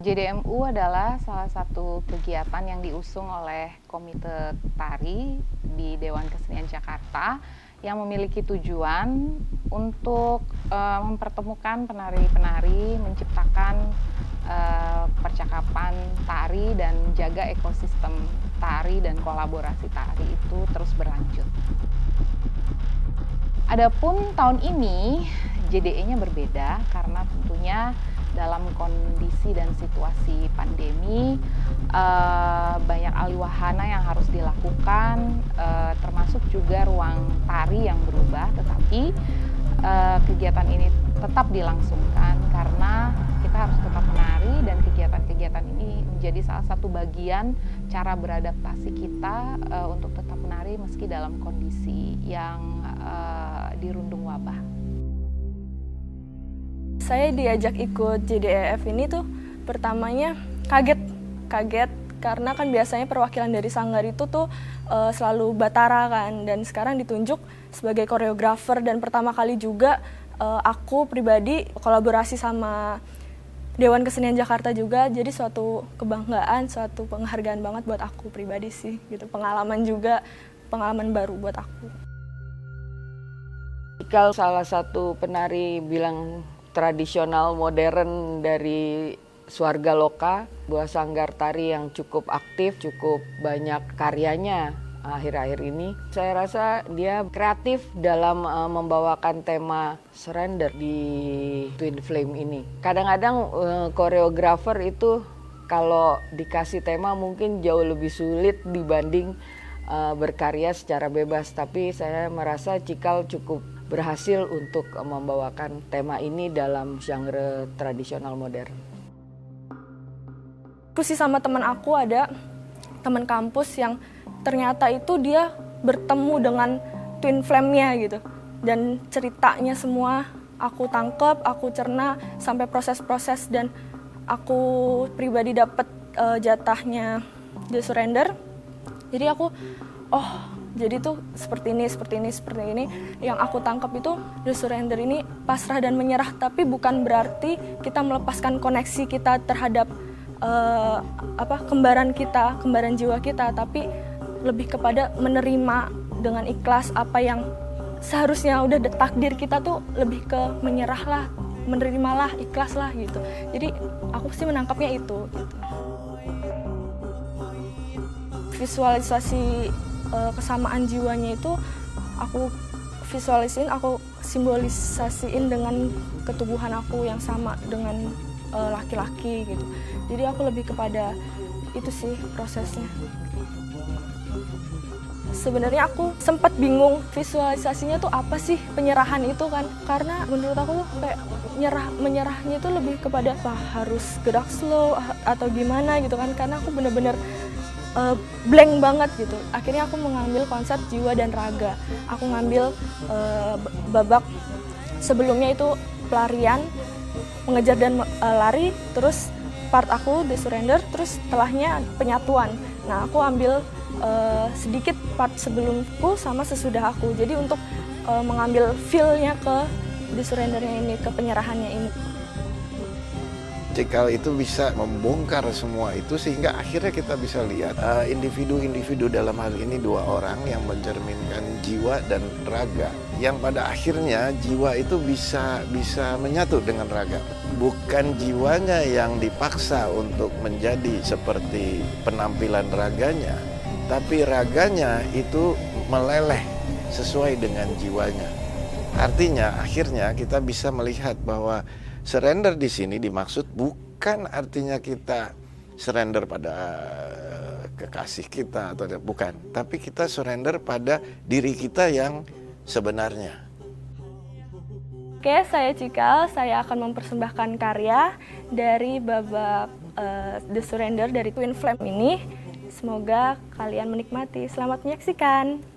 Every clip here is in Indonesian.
JDMU adalah salah satu kegiatan yang diusung oleh Komite Tari di Dewan Kesenian Jakarta yang memiliki tujuan untuk mempertemukan penari-penari, menciptakan percakapan tari dan jaga ekosistem tari dan kolaborasi tari itu terus berlanjut. Adapun tahun ini JDE-nya berbeda karena tentunya dalam kondisi dan situasi pandemi banyak alihwahana yang harus dilakukan, termasuk juga ruang tari yang berubah, tetapi kegiatan ini tetap dilangsungkan karena kita harus tetap menari dan kegiatan-kegiatan ini menjadi salah satu bagian cara beradaptasi kita untuk tetap menari meski dalam kondisi yang dirundung wabah. Saya diajak ikut JDEF ini tuh pertamanya kaget karena kan biasanya perwakilan dari sanggar itu tuh selalu Batara kan, dan sekarang ditunjuk sebagai koreografer, dan pertama kali juga aku pribadi kolaborasi sama Dewan Kesenian Jakarta juga, jadi suatu kebanggaan, suatu penghargaan banget buat aku pribadi sih gitu, pengalaman juga, pengalaman baru buat aku. Kalau salah satu penari bilang tradisional modern dari Swarga Loka, buah sanggar tari yang cukup aktif, cukup banyak karyanya akhir-akhir ini. Saya rasa dia kreatif dalam membawakan tema surrender di Twin Flame ini. Kadang-kadang koreografer itu kalau dikasih tema mungkin jauh lebih sulit dibanding berkarya secara bebas, tapi saya merasa Cikal cukup berhasil untuk membawakan tema ini dalam genre tradisional modern. Aku sih sama teman aku, ada teman kampus yang ternyata itu dia bertemu dengan Twin Flame-nya gitu. Dan ceritanya semua aku tangkep, aku cerna sampai proses-proses, dan aku pribadi dapat jatahnya The Surrender. Jadi aku, jadi tuh seperti ini. Yang aku tangkap itu The Surrender ini pasrah dan menyerah, tapi bukan berarti kita melepaskan koneksi kita terhadap kembaran jiwa kita, tapi lebih kepada menerima dengan ikhlas apa yang seharusnya udah takdir kita tuh, lebih ke menyerahlah, menerimalah, ikhlaslah gitu. Jadi aku sih menangkapnya itu gitu. Visualisasi kesamaan jiwanya itu aku aku simbolisasiin dengan ketubuhan aku yang sama dengan laki-laki gitu. Jadi aku lebih kepada itu sih prosesnya. Sebenarnya aku sempat bingung visualisasinya tuh apa sih penyerahan itu kan, karena menurut aku kayak menyerahnya itu lebih kepada harus gerak slow atau gimana gitu kan, karena aku bener-bener blank banget gitu. Akhirnya aku mengambil konsep jiwa dan raga. Aku ngambil babak sebelumnya itu pelarian, mengejar dan lari, terus part aku The Surrender, terus setelahnya penyatuan. Nah, aku ambil sedikit part sebelumku sama sesudah aku. Jadi untuk mengambil feel-nya ke The Surrender-nya ini, ke penyerahannya ini. Cikal itu bisa membongkar semua itu sehingga akhirnya kita bisa lihat individu-individu, dalam hal ini dua orang yang mencerminkan jiwa dan raga, yang pada akhirnya jiwa itu bisa menyatu dengan raga. Bukan jiwanya yang dipaksa untuk menjadi seperti penampilan raganya, tapi raganya itu meleleh sesuai dengan jiwanya. Artinya akhirnya kita bisa melihat bahwa surrender di sini dimaksud bukan artinya kita surrender pada kekasih kita atau bukan, tapi kita surrender pada diri kita yang sebenarnya. Oke, saya Cikal, saya akan mempersembahkan karya dari babak The Surrender dari Twin Flame ini. Semoga kalian menikmati. Selamat menyaksikan.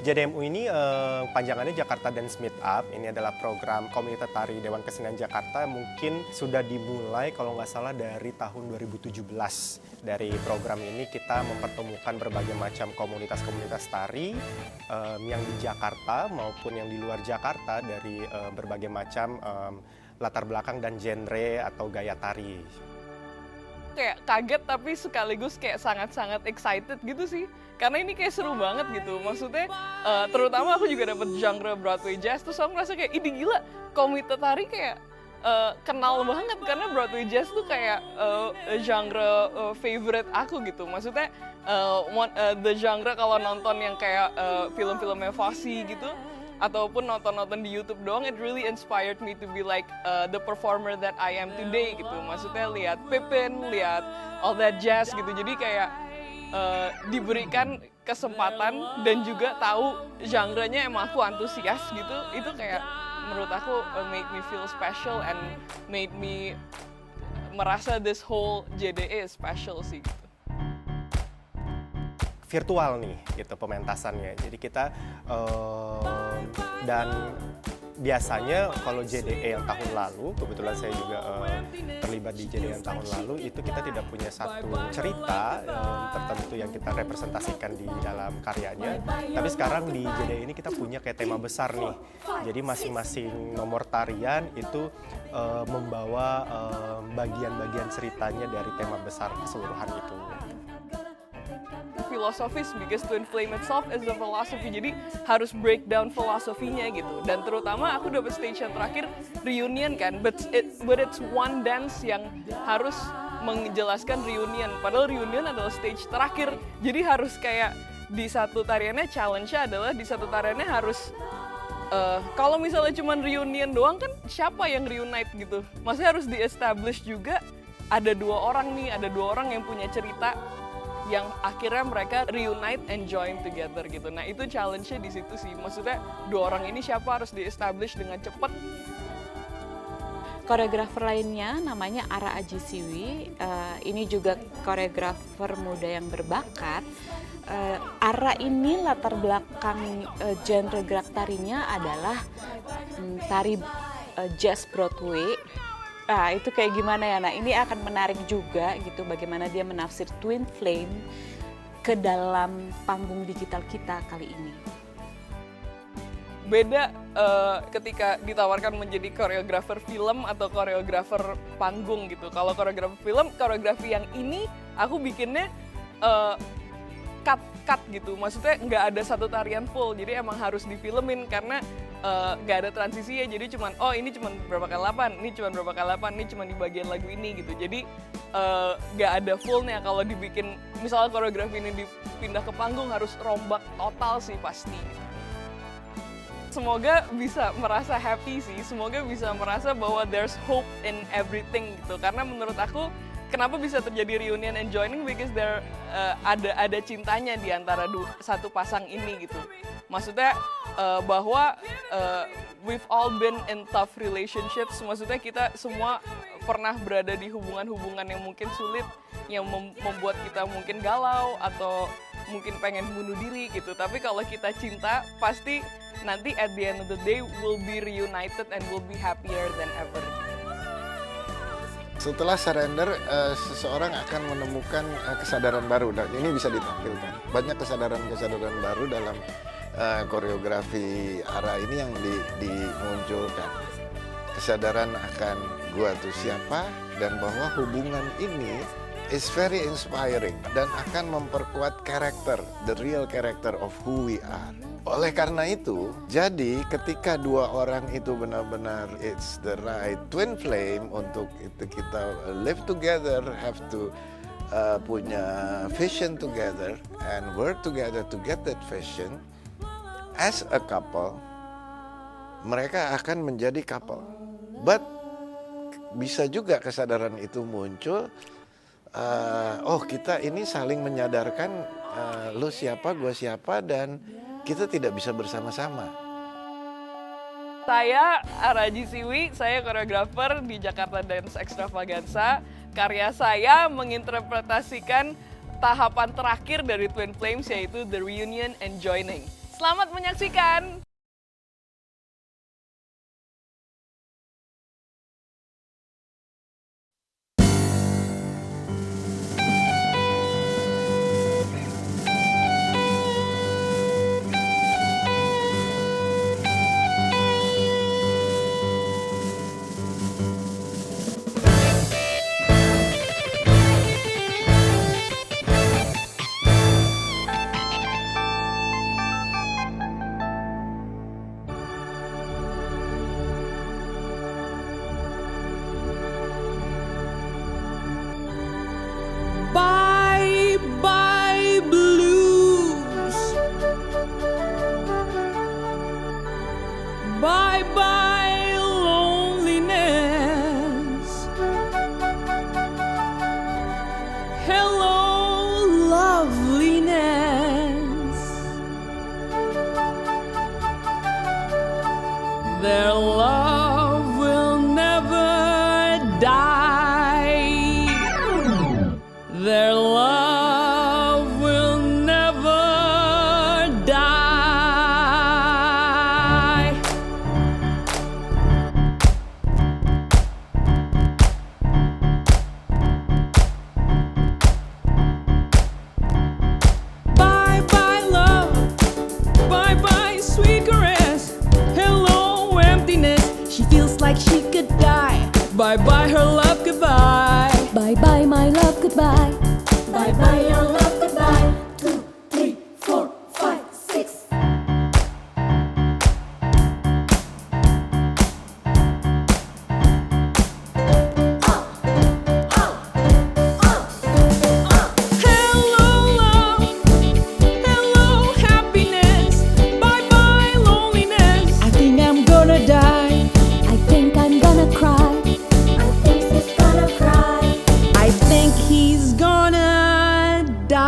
JDMU ini panjangannya Jakarta Dance Meetup. Ini adalah program Komunitas Tari Dewan Kesenian Jakarta. Mungkin sudah dimulai kalau nggak salah dari tahun 2017. Dari program ini kita mempertemukan berbagai macam komunitas-komunitas tari yang di Jakarta maupun yang di luar Jakarta dari berbagai macam latar belakang dan genre atau gaya tari. Kayak kaget tapi sekaligus kayak sangat-sangat excited gitu sih, karena ini kayak seru banget gitu. Maksudnya terutama aku juga dapet genre Broadway Jazz, terus aku ngerasa kayak ini gila, Komite Tari kayak kenal banget karena Broadway Jazz tuh kayak genre favorite aku gitu. Maksudnya the genre kalau nonton yang kayak film-filmnya Fosse gitu, ataupun nonton-nonton di YouTube doang, it really inspired me to be like the performer that I am today gitu. Maksudnya lihat Pippin, lihat all that jazz gitu. Jadi kayak diberikan kesempatan dan juga tahu genre-nya emang aku antusias gitu. Itu kayak menurut aku make me feel special and made me merasa this whole JDE is special sih gitu. Virtual nih gitu pementasannya. Jadi kita dan biasanya kalau JDE yang tahun lalu, kebetulan saya juga terlibat di JDE yang tahun lalu, itu kita tidak punya satu cerita tertentu yang kita representasikan di dalam karyanya. Tapi sekarang di JDE ini kita punya kayak tema besar nih. Jadi masing-masing nomor tarian itu membawa bagian-bagian ceritanya dari tema besar keseluruhan itu. Filosofis, because Twin Flame itself is a philosophy, jadi harus break down filosofinya gitu. Dan terutama aku dapet stage yang terakhir reunion kan, but it's one dance yang harus menjelaskan reunion, padahal reunion adalah stage terakhir. Jadi harus kayak di satu tariannya challenge-nya adalah di satu tariannya harus kalau misalnya cuma reunion doang kan siapa yang reunite gitu, maksudnya harus di-establish juga ada dua orang yang punya cerita yang akhirnya mereka reunite and join together gitu. Nah itu challenge-nya di situ sih. Maksudnya dua orang ini siapa harus di-establish dengan cepat. Koreografer lainnya namanya Ara Ajisiwi. Ini juga koreografer muda yang berbakat. Ara ini latar belakang genre gerak tarinya adalah tari jazz Broadway. Nah itu kayak gimana ya, nah ini akan menarik juga gitu bagaimana dia menafsir Twin Flame ke dalam panggung digital kita kali ini. Beda ketika ditawarkan menjadi koreografer film atau koreografer panggung gitu. Kalau koreografer film, koreografi yang ini aku bikinnya cut gitu, maksudnya nggak ada satu tarian full, jadi emang harus difilmin karena nggak ada transisi ya, jadi cuman ini cuman berapa kali 8, ini cuman berapa kali 8, ini cuman di bagian lagu ini gitu. Jadi nggak ada fullnya. Kalau dibikin misalnya koreografi ini dipindah ke panggung harus rombak total sih pasti. Semoga bisa merasa happy sih, semoga bisa merasa bahwa there's hope in everything gitu. Karena menurut aku kenapa bisa terjadi reunion and joining, because ada cintanya di antara satu pasang ini gitu. Maksudnya bahwa we've all been in tough relationships, maksudnya kita semua pernah berada di hubungan-hubungan yang mungkin sulit, yang membuat kita mungkin galau atau mungkin pengen bunuh diri gitu. Tapi kalau kita cinta, pasti nanti at the end of the day we'll be reunited and we'll be happier than ever. Setelah surrender, seseorang akan menemukan kesadaran baru, dan ini bisa ditampilkan. Banyak kesadaran-kesadaran baru dalam koreografi Ara ini yang dimunculkan. Kesadaran akan gua tuh siapa, dan bahwa hubungan ini is very inspiring dan akan memperkuat karakter, the real character of who we are. Oleh karena itu, jadi ketika dua orang itu benar-benar it's the right twin flame untuk itu kita live together, have to punya vision together and work together to get that vision as a couple, mereka akan menjadi couple. But bisa juga kesadaran itu muncul, kita ini saling menyadarkan lo siapa, gue siapa, dan kita tidak bisa bersama-sama. Saya Ara Ajisiwi, saya koreografer di Jakarta Dance Extravaganza. Karya saya menginterpretasikan tahapan terakhir dari Twin Flames, yaitu The Reunion and Joining. Selamat menyaksikan. Bye bye blues. Bye bye loneliness. Hello loveliness. Their love will never die. Their love will never die. Bye bye love, bye bye sweet caress. Hello emptiness, she feels like she could die. Bye bye her love, goodbye. Bye bye my love, goodbye. Bye bye your love, goodbye. 2, 3, 4, 5, 6. Hello love, hello happiness. Bye bye loneliness. I think I'm gonna die. I think I'm gonna cry. I think she's gonna cry. I think he's gonna die.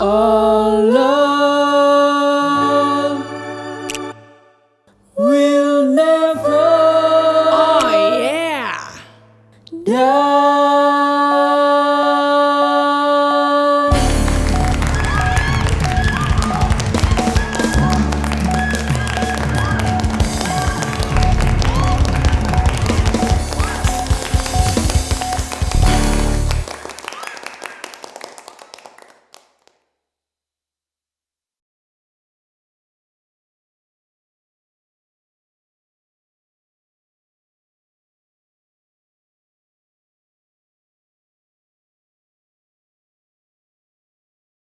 Oh